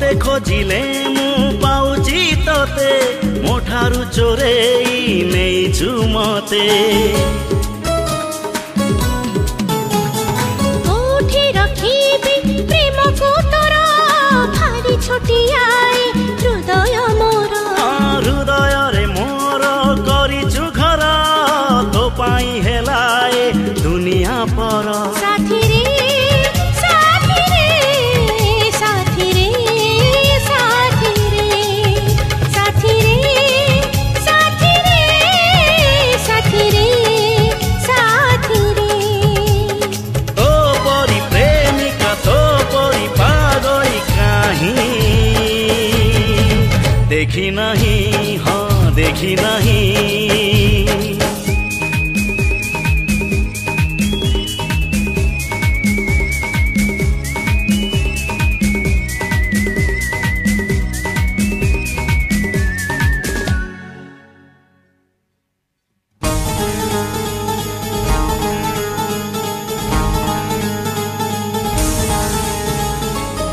मते खोजिले मु पाउची तोते मोठारु चोरेई नेइछु मते कोठी रखिबी प्रेम को तोरा भारी छोटियाए हृदय मोर हृदय रे मोर करिछु घर तो पाई हेलाए दुनिया पर साथी रे साथी रे साथी रे साथी रे साथी रे साथी रे साथी रे साथी रे तो परी प्रेमिका तो परी पागल काहीं देखी नहीं हाँ देखी नहीं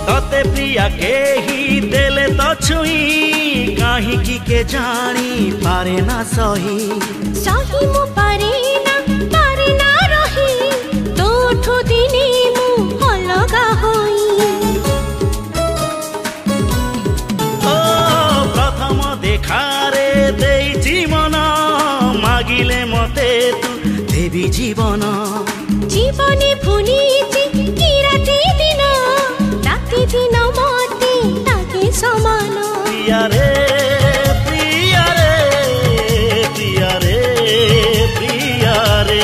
तते प्रिया के ही देले तो छुई काहे की के जानी पारे ना सही सही मु पारे ना रही तोठो दिने मु अलगा होई ओ प्रथम देखारे देई जीवन मागिले मते तू देवी जीवन जीवने भुलिची कि राति दिन राति दिन मते लागे समान प्रिया रे प्रिया रे प्रिया रे प्रिया रे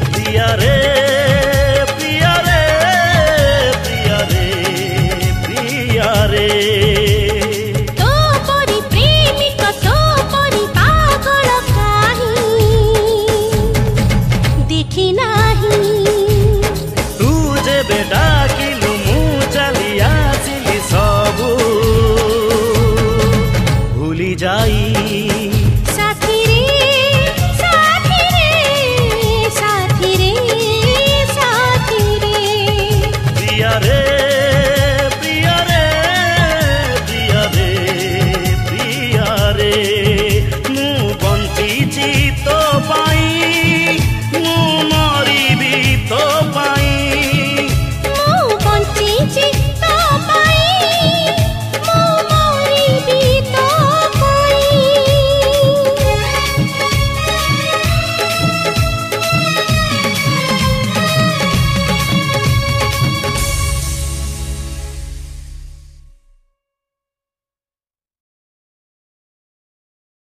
प्रिया रे प्रिया रे प्रिया रे तो परी प्रेमिक तो परी पागल काहीं देखी नाही तू जे बेटा किलु मु चली आसिली सबु भूली जाई